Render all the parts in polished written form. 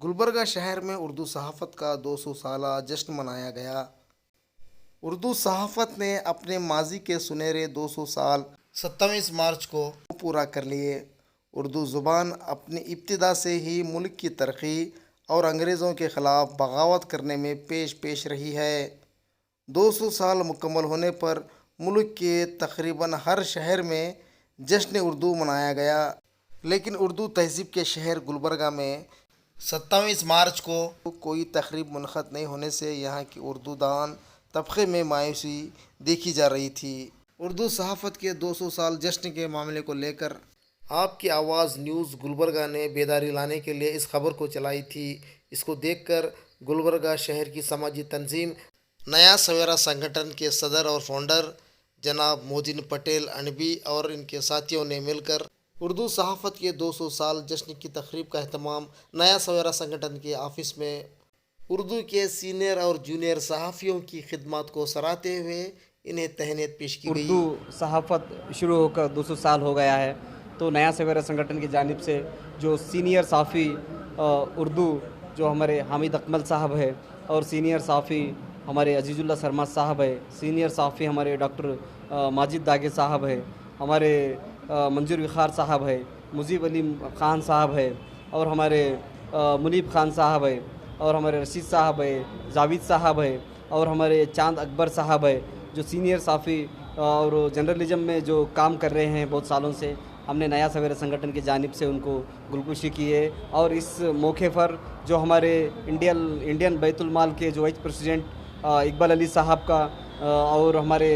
गुलबर्गा शहर में उर्दू सहाफ़त का 200 साला जश्न मनाया गया। उर्दू सहाफ़त ने अपने माजी के सुनहरे 200 साल 27 मार्च को पूरा कर लिए। उर्दू ज़ुबान अपनी इब्तिदा से ही मुल्क की तरक्की और अंग्रेज़ों के ख़िलाफ़ बगावत करने में पेश रही है। 200 साल मुकम्मल होने पर मुल्क के तकरीबन हर शहर में जश्न उर्दू मनाया गया, लेकिन उर्दू तहज़ीब के शहर गुलबर्गा में 27 मार्च को कोई तकरीब मुनक़द नहीं होने से यहाँ की उर्दू दान तबक़े में मायूसी देखी जा रही थी। उर्दू सहाफ़त के 200 साल जश्न के मामले को लेकर आपकी आवाज़ न्यूज़ गुलबर्गा ने बेदारी लाने के लिए इस खबर को चलाई थी। इसको देखकर गुलबर्गा शहर की समाजी तंजीम नया सवेरा संगठन के सदर और फाउंडर जनाब मोहद्दीन पटेल अनबी और इनके साथियों ने मिलकर उर्दू सहाफ़त के 200 साल जश्न की तक़रीब का अहतमाम नया सवेरा संगठन के ऑफ़िस में उर्दू के सीनियर और जूनियर सहाफ़ियों की खिदमत को सराहते हुए इन्हें तहनीत पेश की गई। उर्दू सहाफ़त शुरू होकर 200 साल हो गया है, तो नया सवेरा संगठन की जानिब से जो सीनियर सहाफ़ी उर्दू जो हमारे हामिद अकमल साहब है और सीनियर सहाफ़ी हमारे अजीज़ुल्लाह सरमाद साहब है, सीनियर सहाफ़ी हमारे डॉक्टर माजिद दागे साहब है, हमारे मंजूर विखार साहब है, मुजीब अली ख़ान साहब है और हमारे मुनीब ख़ान साहब है और हमारे रशीद साहब है, जावेद साहब है और हमारे चांद अकबर साहब है, जो सीनियर सहाफ़ी और जर्नलिज़म में जो काम कर रहे हैं बहुत सालों से। हमने नया सवेरा संगठन की जानिब से उनको गुलकुशी की है और इस मौके पर जो हमारे इंडियन बैतुल माल के जो वाइस प्रेसिडेंट इकबाल अली साहब का और हमारे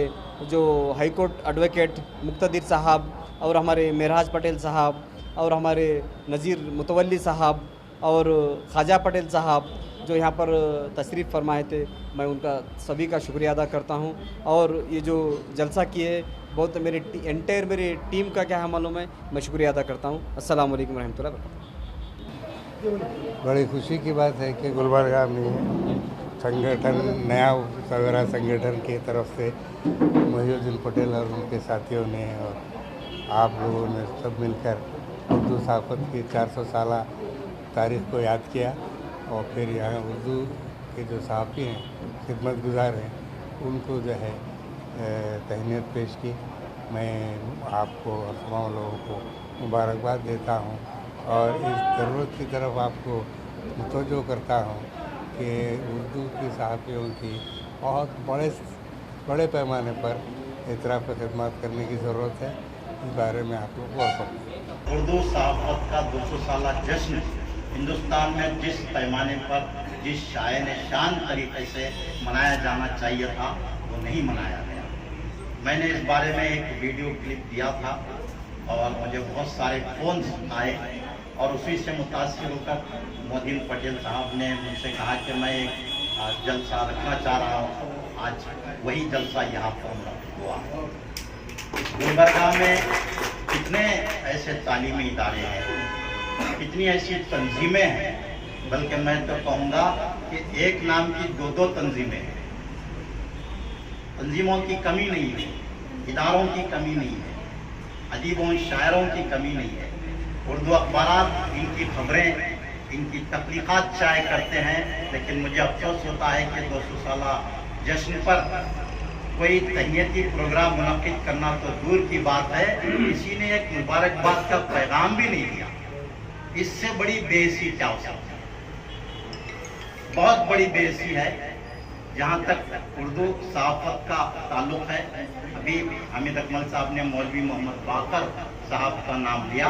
जो हाई कोर्ट एडवोकेट मुक्तदिर साहब और हमारे मेराज पटेल साहब और हमारे नज़ीर मुतवल्ली साहब और ख्वाजा पटेल साहब जो यहाँ पर तशरीफ़ फरमाए थे, मैं उनका सभी का शुक्रिया अदा करता हूँ। और ये जो जलसा किए बहुत मेरी टीम का क्या है मालूम है, मैं शुक्रिया अदा करता हूँ। अस्सलाम वालेकुम रहमतुल्लाह वबरकातुहू। बड़ी खुशी की बात है कि गुलबर्गा में संगठन नया सवेरा संगठन की तरफ से मोहद्दीन पटेल और उनके साथियों ने और आप लोगों ने सब मिलकर उर्दू सहाफ़त की 400 साला तारीख़ को याद किया और फिर यहाँ उर्दू के जो सहाफ़ी हैं, खिदमत गुज़ार हैं, उनको जो है तहनीत पेश की। मैं आपको और तमाम लोगों को मुबारकबाद देता हूँ और इस ज़रूरत की तरफ आपको मुतवज्जो करता हूँ कि उर्दू की सहाफ़ियों की बहुत बड़े पैमाने पर इतराफ़ खिदमत करने की ज़रूरत है। इस बारे में आप लोग गौर करें। उर्दू सहाफ़त का 200 साला जश्न हिंदुस्तान में जिस पैमाने पर जिस शान शान तरीके से मनाया जाना चाहिए था वो नहीं मनाया गया। मैंने इस बारे में एक वीडियो क्लिप दिया था और मुझे बहुत सारे फ़ोन्स आए और उसी से मुतासिर होकर मोहद्दीन पटेल साहब ने मुझसे कहा कि मैं एक जलसा रखना चाह रहा हूँ। आज वही जलसा यहाँ पर हुआ। गुलबर्गा में कितने ऐसे तालीमी इदारे हैं, कितनी ऐसी तंजीमें हैं, बल्कि मैं तो कहूँगा कि एक नाम की दो तंजीमें हैं। तंजीमों की कमी नहीं है, इदारों की कमी नहीं है, अदीबों शायरों की कमी नहीं है। उर्दू अखबारात इनकी खबरें, इनकी तख्लीक़ात शाये करते हैं, लेकिन मुझे अफसोस होता है कि 200 साला जश्न पर कोई तहनीती प्रोग्राम मुनक़्क़िद करना तो दूर की बात है, किसी ने एक मुबारकबाद का पैगाम भी नहीं दिया। इससे बड़ी बेइज्जती क्या हो सकती है? बहुत बड़ी बेइज्जती है। जहाँ तक उर्दू सहाफ़त का ताल्लुक़ है, अभी हामिद अकमल साहब ने मौलवी मोहम्मद बाकर साहब का नाम लिया।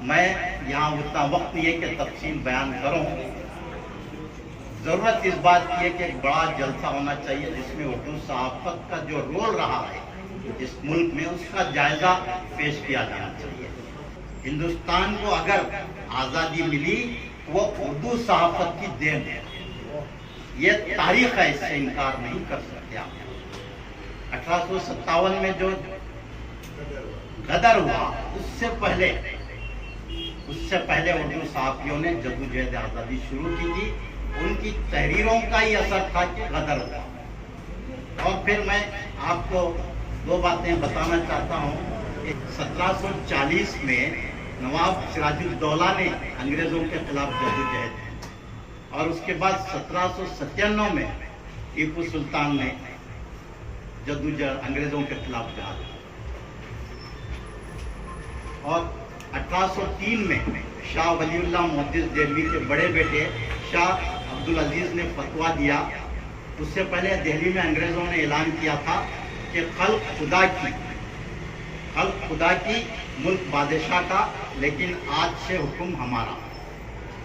मैं यहाँ उतना वक्त नहीं है कि तफसील बयान करूँ। ज़रूरत इस बात की है कि एक बड़ा जलसा होना चाहिए जिसमें उर्दू सहाफ़त का जो रोल रहा है इस मुल्क में उसका जायज़ा पेश किया जाना चाहिए। हिंदुस्तान को अगर आज़ादी मिली वो उर्दू सहाफ़त की देन है, ये तारीख़ है, इससे इनकार नहीं कर सकते आप। 1857 में जो गदर हुआ उससे पहले उर्दू सहाफ़ियों ने जद्दोजहद आज़ादी शुरू की थी। उनकी तहरीरों का ही असर था कि गदर हुआ। और फिर मैं आपको दो बातें बताना चाहता हूँ कि 1740 में नवाब सिराजुद्दौला ने अंग्रेज़ों के खिलाफ जद्दोजहद और उसके बाद 1797 में टीपू सुल्तान ने जद्दोजहद अंग्रेजों के खिलाफ जहाद, और 1803 में शाह वलीउल्लाह मुहद्दिस दिल्ली के बड़े बेटे शाह अब्दुल अजीज ने फतवा दिया। उससे पहले दिल्ली में अंग्रेजों ने ऐलान किया था कि खल्क खुदा की मुल्क बादशाह का, लेकिन आज से हुक्म हमारा।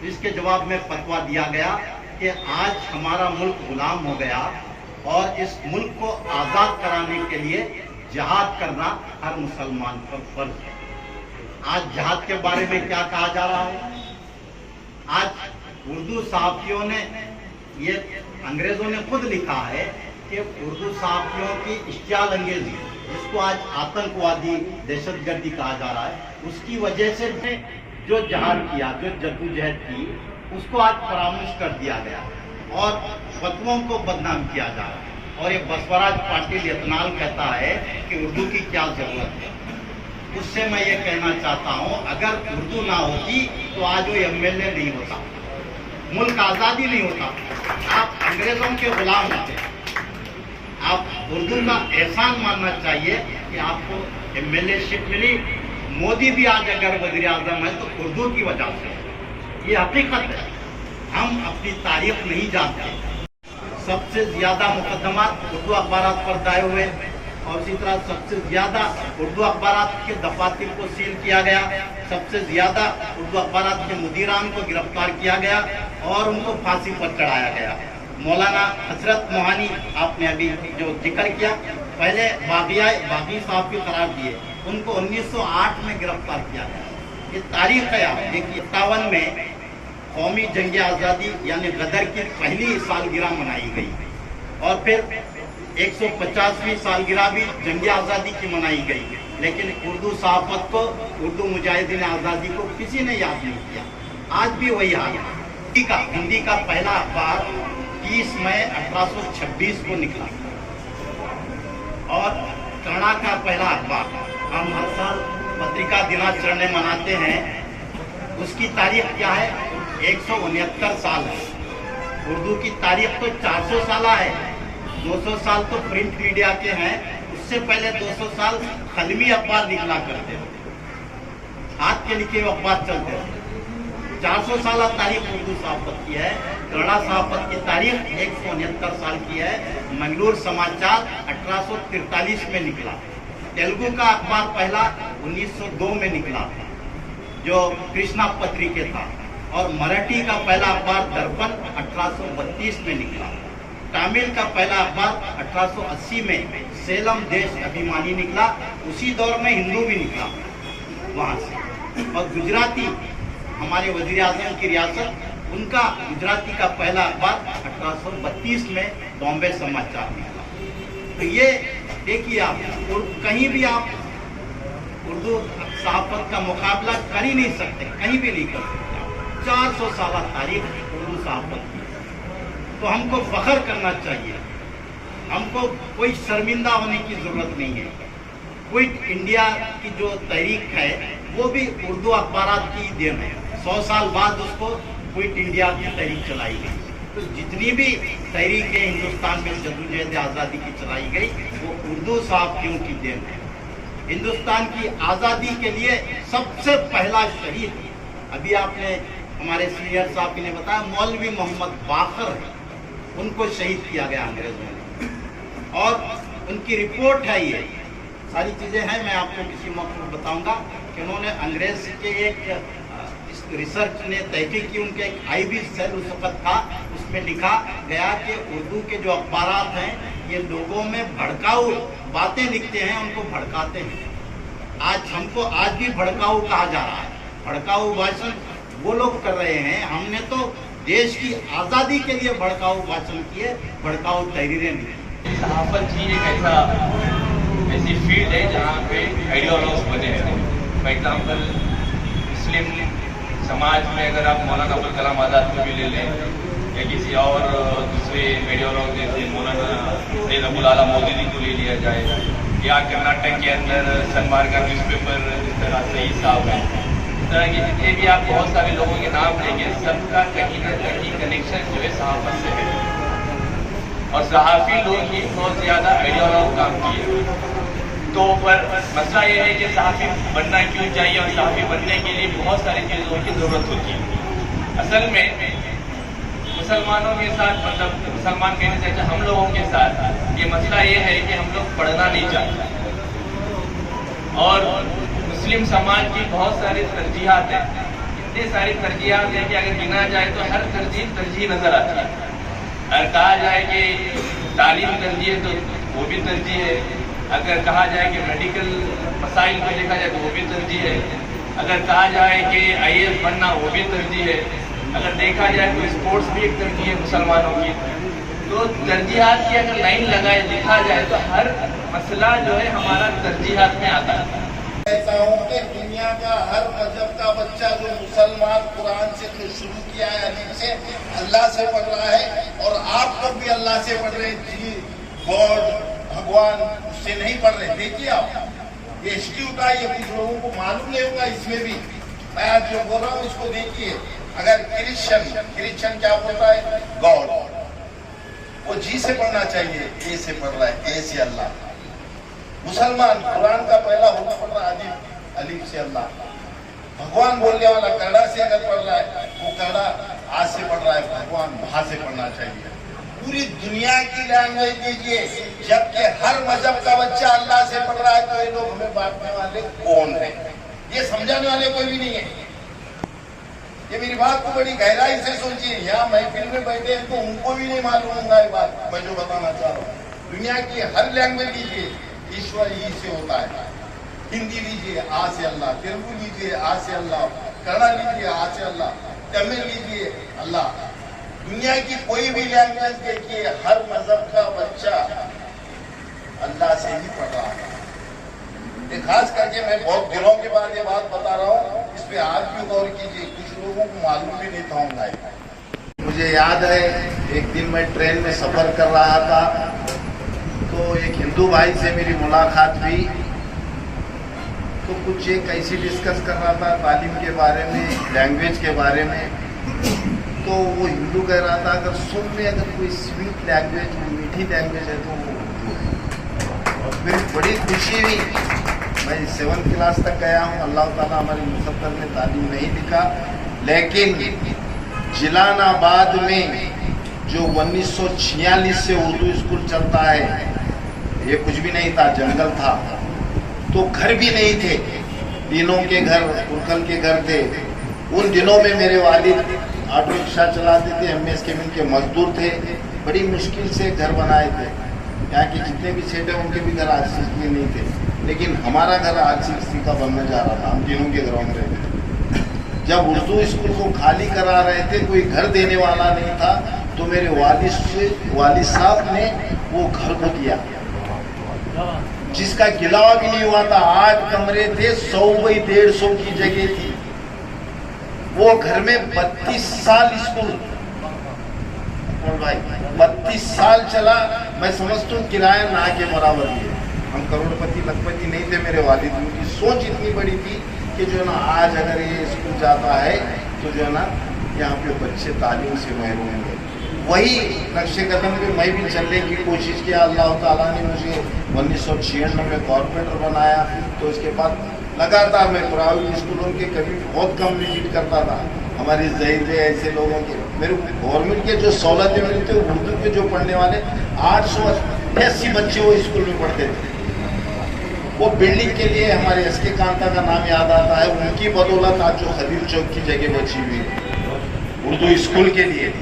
इसके जवाब में फतवा दिया गया कि आज हमारा मुल्क गुलाम हो गया और इस मुल्क को आज़ाद कराने के लिए जहाद करना हर मुसलमान पर फर्ज है। आज जहाद के बारे में क्या कहा जा रहा है? आज उर्दू सहाफ़ियों ने, ये अंग्रेजों ने खुद लिखा है कि उर्दू सहाफ़ियों की इश्तियाल अंगेजी, जिसको आज आतंकवादी दहशतगर्दी कहा जा रहा है, उसकी वजह से जो जहाद किया, जो जद्दोजहद की, उसको आज फरामोश कर दिया गया और फतवों को बदनाम किया जा रहा है। और ये बसवराज पाटिल यतनाल कहता है कि उर्दू की क्या जरूरत है। उससे मैं ये कहना चाहता हूँ, अगर उर्दू ना होती तो आज वो MLA नहीं होता, मुल्क आज़ादी नहीं होता, आप अंग्रेजों के गुलाम होते। आप उर्दू का एहसान मानना चाहिए कि आपको MLA-शिप मिली। मोदी भी आज अगर वज़ीर आज़म है तो उर्दू की वजह से, ये हकीकत है। हम अपनी तारीख नहीं जानते। सबसे ज्यादा मुकदमात उर्दू अखबारात पर दायर हुए और इसी तरह सबसे ज्यादा उर्दू अखबारात के दफातर को सील किया गया, सबसे ज्यादा उर्दू अखबारात के मुदीरान को गिरफ्तार किया गया और उनको फांसी पर चढ़ाया गया। मौलाना हजरत मोहानी, आपने अभी जो जिक्र किया, पहले बागी साहब के करार दिए, उनको 1908 में गिरफ्तार किया गया। ये तारीख है। आप देखिए, 57 में कौमी जंग आज़ादी यानी गदर की पहली सालगिरह मनाई गई और फिर 150वीं सालगिरह भी जंग आज़ादी की मनाई गई, लेकिन उर्दू सहाफ़त को, उर्दू मुजाहिदीन आज़ादी को किसी ने याद नहीं किया। आज भी वही हाल है। हिंदी का पहला अखबार 30 मई 1826 को निकला और कन्नड़ा का पहला अखबार, हम हर साल पत्रिका दिनाचरण मनाते हैं, उसकी तारीख क्या है? 169 साल है। उर्दू की तारीख तो 400 साल है, 200 साल तो प्रिंट मीडिया के हैं, उससे पहले 200 साल खलमी अखबार निकला करते थे, हाथ के लिखे अखबार चलते थे। 400 साल तारीख उर्दू सहाफ़त की है। कन्नड़ा सहाफ़त की तारीख 169 साल की है। मंगलूर समाचार 1843 में निकला। तेलुगु का अखबार पहला 1902 में निकला था, जो कृष्णा पत्रिके था, और मराठी का पहला अखबार दर्पण 1832 में निकला। तमिल का पहला अखबार 1880 में सेलम देश अभिमानी निकला। उसी दौर में हिंदू भी निकला वहाँ से। और गुजराती, हमारे वज़ीर आज़म की रियासत, उनका गुजराती का पहला अखबार 1832 में बॉम्बे समाचार निकला। तो ये देखिए, आप कहीं भी आप उर्दू सहाफ़त का मुकाबला कर ही नहीं सकते, कहीं भी नहीं कर सकते। 400 साल तारीख उर्दू सहाफ़त की, तो हमको फख्र करना चाहिए। हमको कोई शर्मिंदा होने की ज़रूरत नहीं है। क्विट इंडिया की जो तहरीक है वो भी उर्दू अखबारात की देन है। 100 साल बाद उसको क्विट इंडिया की तहरीक चलाई गई। तो जितनी भी तहरीकें हिंदुस्तान में जद्दोजहद आज़ादी की चलाई गई, वो उर्दू सहाफ़ियों की देन है। हिंदुस्तान की आज़ादी के लिए सबसे पहला शहीद, अभी आपने हमारे सीनियर साहब ने बताया, मौलवी मोहम्मद बाकर, उनको शहीद किया गया अंग्रेजों ने। और उनकी रिपोर्ट है, ये सारी चीज़ें हैं, मैं आपको किसी मौके पर बताऊंगा कि उन्होंने अंग्रेज के एक रिसर्च ने तहकीक की, उनके एक आईबी सेल उस वक्त था, उसमें लिखा गया कि उर्दू के जो अखबारात हैं ये लोगों में भड़काऊ बातें लिखते हैं, उनको भड़काते हैं। हमको आज भी भड़काऊ कहा जा रहा है। भड़काऊ भाषण वो लोग कर रहे हैं, हमने तो देश की आज़ादी के लिए भड़काऊ भाषण किए, भड़काऊ तहरीरें लिखी। सहाफ़त ही एक ऐसी फील्ड है जहाँ पे आइडियोलॉग्स बने हैं। फॉर एग्जाम्पल, मुस्लिम समाज में अगर आप मौलाना अबुल कलाम आज़ाद को भी ले लें या किसी और दूसरे आइडियोलॉग जैसे मौलाना सैयद अबुल आला मौदूदी को ले लिया जाए, या कर्नाटक के अंदर सनमार्ग का न्यूज़पेपर जिस तरह सईद साहब हैं, इस तरह के जितने भी आप बहुत सारे लोगों के नाम लेंगे, सबका कहीं ना कहीं कनेक्शन कनेक्शन जो है सहाफत से है, और सहाफ़ी लोग ही बहुत ज़्यादा आइडियोलॉग काम किए। तो पर मसला ये है कि सहाफ़ी बनना क्यों चाहिए, और सहाफ़ी बनने के लिए बहुत सारी चीज़ों की ज़रूरत होती है। असल में मुसलमानों के साथ, मतलब मुसलमान कहने से अच्छा हम लोगों के साथ ये मसला ये है कि हम लोग पढ़ना नहीं चाहते, और मुस्लिम समाज की बहुत सारी तरजीहात हैं, इतनी सारी तरजीहात हैं कि अगर गिना जाए तो हर तरजीह नज़र आती है। अगर कहा जाए कि तालीम तरजीह है तो वो भी तरजीह है, अगर कहा जाए कि मेडिकल मसाइल को देखा जाए तो वो भी तरजीह है, अगर कहा जाए कि IAS बनना वो भी तरजीह है, अगर देखा जाए तो स्पोर्ट्स भी एक तरजीह है मुसलमानों की। तो तरजीहात की अगर लाइन लगाए देखा जाए तो हर मसला जो है हमारा तरजीहात में आता है। कहता हूँ कि दुनिया का हर मजहब का बच्चा जो मुसलमान कुरान से जो शुरू किया है अली से, अल्लाह से पढ़ रहा है, और आप लोग भी अल्लाह से पढ़ रहे हैं जी, गॉड भगवान, उससे नहीं पढ़ रहे। देखिए आप ये इंस्टीट्यूट है, ये कुछ लोगों को मालूम नहीं होगा, इसमें भी मैं आज जो बोल रहा हूँ इसको देखिए। अगर क्रिश्चियन क्या बोलता है, गॉड, वो जी से पढ़ना चाहिए, ए से पढ़ रहा है, ए से अल्लाह। मुसलमान कुरान का पहला होना पड़ रहा है अलीफ से अल्लाह। भगवान बोलने वाला कन्नड़ा से अगर पढ़ रहा है, वो कन्नड़ा आज से पढ़ रहा है, भगवान वहां से पढ़ना चाहिए। पूरी दुनिया की लैंग्वेज दीजिए, जबकि हर मजहब का बच्चा अल्लाह से पढ़ रहा है, तो ये लोग हमें बांटने वाले कौन है? ये समझाने वाले कोई भी नहीं है। ये मेरी बात को बड़ी गहराई से सोचिए। यहाँ महफिल में बैठे हैं तो उनको भी नहीं मालूम होगा ये बात मैं जो बताना चाह रहा हूँ। दुनिया की हर लैंग्वेज लीजिए, ईश्वर ई से होता है। हिंदी लीजिए, आ से अल्लाह, तेलुगु लीजिए, आ से अल्लाह, कन्नड़ा लीजिए, आ से अल्लाह, तमिल लीजिए, अल्लाह। दुनिया की कोई भी लैंग्वेज देखिए, हर मजहब का बच्चा अल्लाह से ही पढ़ रहा है। ये खास करके मैं बहुत दिनों के बाद ये बात बता रहा हूँ, इस पे आप भी गौर कीजिए, कुछ लोगों को मालूम भी नहीं था। मुझे याद है एक दिन मैं ट्रेन में सफर कर रहा था, तो एक हिंदू भाई से मेरी मुलाकात हुई, तो कुछ एक ऐसी डिस्कस कर रहा था तालीम के बारे में, लैंग्वेज के बारे में। तो वो हिंदू कह रहा था अगर सुन में अगर कोई स्वीट लैंग्वेज, मीठी लैंग्वेज है तो वो उर्दू है। और मेरी बड़ी खुशी हुई। मैं 7th क्लास तक गया हूँ, अल्लाह ताला हमारी मुसद्दर में तालीम नहीं लिखा, लेकिन जिलानाबाद में जो 1946 से उर्दू स्कूल चलता है, ये कुछ भी नहीं था, जंगल था, तो घर भी नहीं थे, तीनों के घर कुरकल के घर थे। उन दिनों में मेरे वालिद ऑटो रिक्शा चलाते थे, MS केबिन के मजदूर थे, बड़ी मुश्किल से घर बनाए थे। यहाँ के जितने भी सेठ हैं उनके भी घर आज में नहीं थे, लेकिन हमारा घर आज का बनने जा रहा था, हम तीनों के घरों में रहते थे। जब उर्दू स्कूल को खाली करा रहे थे, कोई घर देने वाला नहीं था, तो मेरे वालिद साहब ने वो घर को दिया, जिसका गिलावा भी नहीं हुआ था। 8 कमरे थे, 100 बाई 150 की जगह थी। वो घर में 32 साल स्कूल, भाई 32 साल चला। मैं समझता हूँ किराया ना के बराबर ही है। हम करोड़पति लखपति नहीं थे, मेरे वालिद, उनकी सोच इतनी बड़ी थी कि जो है ना आज अगर ये स्कूल जाता है तो जो है ना यहाँ पे बच्चे तालीम से महरूम होंगे। वही नक्शे कदम पे मैं भी चलने की कोशिश किया। अल्लाह ताला ने मुझे 1996 में कॉर्पोरेटर बनाया, तो इसके बाद लगातार मैं प्राइवेट स्कूलों के कभी बहुत कम विजिट करता था। हमारी जहीर ऐसे लोगों के, मेरे गवर्नमेंट के जो सहूलतें मिलती थे, उर्दू के जो पढ़ने वाले 880 बच्चे वो स्कूल में पढ़ते थे। वो बिल्डिंग के लिए हमारे SK कांता का नाम याद आता है, उनकी बदौलत आज जो खलील चौक की जगह बची हुई है उर्दू स्कूल के लिए,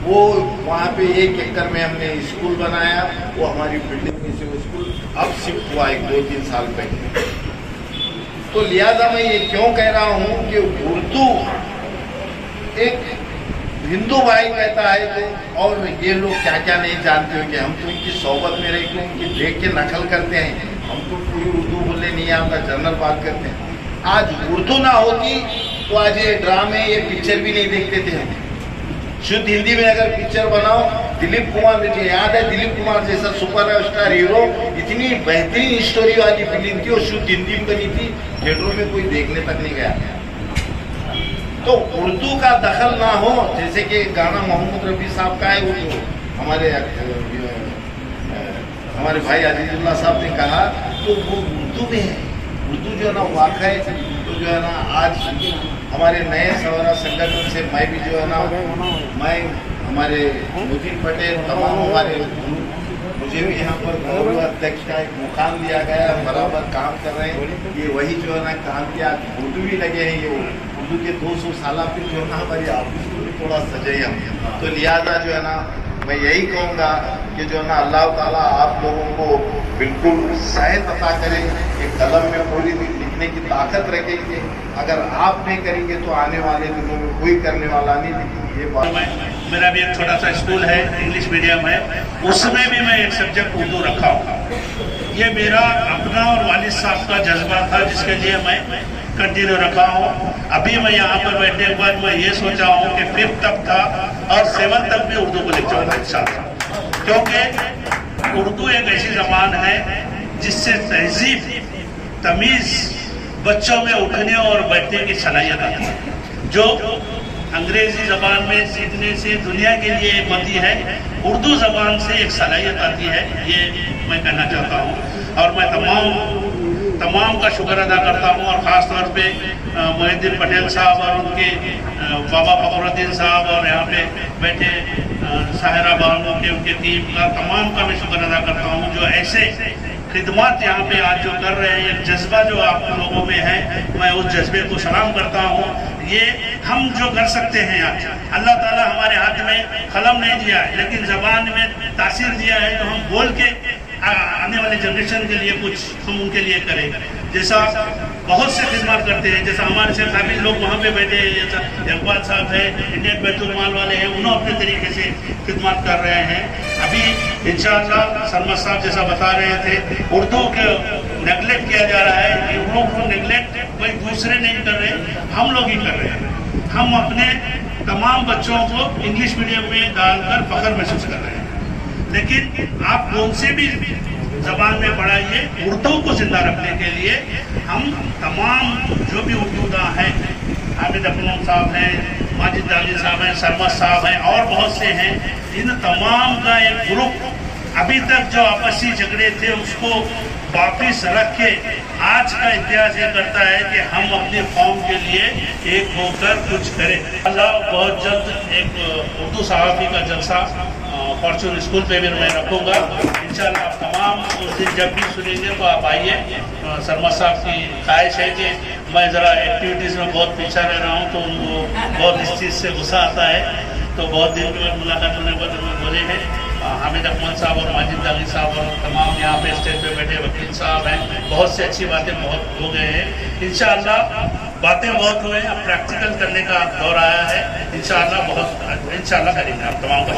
वो वहाँ पे 1 एकड़ में हमने स्कूल बनाया। वो हमारी बिल्डिंग में से वो स्कूल अब शिफ्ट हुआ 1-2-3 साल पहले। तो लिहाजा मैं ये क्यों कह रहा हूँ कि उर्दू एक हिंदू भाई कहता है तो, और ये लोग क्या क्या नहीं जानते हो कि हम तो उनकी सोबत में रह के उनकी देख के नकल करते हैं। हमको पूरी उर्दू बोलने नहीं आता, जनरल बात करते हैं। आज उर्दू ना होती तो आज ये ड्रामे, ये पिक्चर भी नहीं देखते थे हम। शुद्ध हिंदी में अगर पिक्चर बनाओ, दिलीप कुमार, मुझे याद है दिलीप कुमार जैसा सुपरस्टार हीरो, इतनी बेहतरीन स्टोरी वाली फिल्म थी और शुद्ध हिंदी में बनी थी, थिएटरों में कोई देखने तक नहीं गया। तो उर्दू का दखल ना हो, जैसे कि गाना मोहम्मद रफी साहब का है, उर्दू हमारे भाई अजीजुल्लाह साहब ने कहा, तो वो उर्दू में है। उर्दू जो है ना वाक़ई तो जो है ना आज हमारे नए सवरा संगठन से मैं भी जो है ना, मैं हमारे मोदी पटेल तमाम हमारे मुझे भी यहाँ पर गौरव अध्यक्ष का एक मुकाम दिया गया, बराबर काम कर रहे हैं। ये वही जो है ना काम किया, फोटो भी लगे हैं, ये उर्दू के 200 साल फिर जो है ना हमारी ऑफिस को भी थोड़ा सजे हम। तो लिहाजा जो है ना मैं यही कहूँगा कि जो है ना अल्लाह ताला आप लोगों को बिल्कुल सेहत अता करें, एक कलम में पूरी लिखने की ताकत रखेंगे। अगर आप नहीं करेंगे तो आने वाले दिनों में कोई करने वाला नहीं। लेकिन ये बात मेरा भी एक छोटा सा स्कूल है, इंग्लिश मीडियम है, उसमें भी मैं एक सब्जेक्ट उर्दू रखा हूँ। ये मेरा अपना और वालिद साहब का जज्बा था, जिसके लिए मैं कंटिन्यू रखा हूँ। अभी मैं यहाँ पर बैठने के बाद मैं ये सोचा हूँ कि 5th तक था और 7th तक भी उर्दू को लिख जाऊँगा इंशाअल्लाह, क्योंकि उर्दू एक ऐसी ज़बान है जिससे तहजीब तमीज़ बच्चों में उठने और बैठने की सलाहियत आती है, जो अंग्रेजी ज़बान में सीखने से दुनिया के लिए बनती है, उर्दू ज़बान से एक सलाहियत आती है। ये मैं कहना चाहता हूँ और मैं तमाम का शुक्र अदा करता हूँ, और ख़ास तौर पे मोहिउद्दीन पटेल साहब और उनके बाबा फखरुद्दीन साहब और यहाँ पे बैठे साहिरा बानो के उनके टीम का तमाम का मैं शुक्र अदा करता हूँ, जो ऐसे खिदमत यहाँ पे आज जो कर रहे हैं, एक जज्बा जो आप लोगों में है, मैं उस जज्बे को सलाम करता हूँ। ये हम जो कर सकते हैं आज, अल्लाह ताला हमारे हाथ में कलम नहीं दिया है, लेकिन ज़बान में तासीर दिया है, तो हम बोल के आने वाले जनरेशन के लिए कुछ हम उनके लिए करें। जैसा बहुत से खिदमत करते हैं, जैसा हमारे से काबिल लोग वहाँ पे बैठे हैं, जैसा इकबाल साहब है, इंडियन बैतुल माल वाले हैं, उन्होंने अपने तरीके से खिदमत कर रहे हैं। अभी इंशाअल्लाह सरमद साहब जैसा बता रहे थे, उर्दू के नेगलेक्ट किया जा रहा है, ये लोग नेगलेक्ट कोई दूसरे नहीं कर रहे, हम लोग ही कर रहे हैं। हम अपने तमाम बच्चों को इंग्लिश मीडियम में डालकर फख्र महसूस कर रहे हैं, लेकिन आप कौन से भी ज़बान में पढ़ाइए, उर्दू को जिंदा रखने के लिए हम तमाम जो भी उर्दूदा हैं, हामिद अकरम साहब हैं, माजिद दागी साहब हैं, सरमद साहब हैं और बहुत से हैं, इन तमाम का एक ग्रुप अभी तक जो आपसी झगड़े थे उसको वापिस रख के आज का इतिहास ये करता है कि हम अपनी कौम के लिए एक होकर कुछ करें। अल्लाह बहुत जल्द एक उर्दू सहाफ़ी का जलसा फॉर्चून स्कूल पे भी मैं रखूँगा इंशाअल्लाह। आप तमाम उस दिन जब भी सुनेंगे तो आप आइए। सरमद साहब की ख्वाहिश है कि मैं ज़रा एक्टिविटीज़ में बहुत पीछा रह रहा हूँ, तो उनको बहुत इस चीज़ से गुस्सा आता है। तो बहुत दिन के बाद मुलाकात होने के बाद बोले हैं हामिद अकमल साहब और माजिद दागी साहब और तमाम यहाँ पे स्टेज पे बैठे वकील साहब हैं, बहुत से अच्छी बातें बहुत हो गए हैं। इंशाअल्लाह बातें बहुत हुए, अब प्रैक्टिकल करने का दौर आया है। इंशाअल्लाह करेंगे आप तमाम का।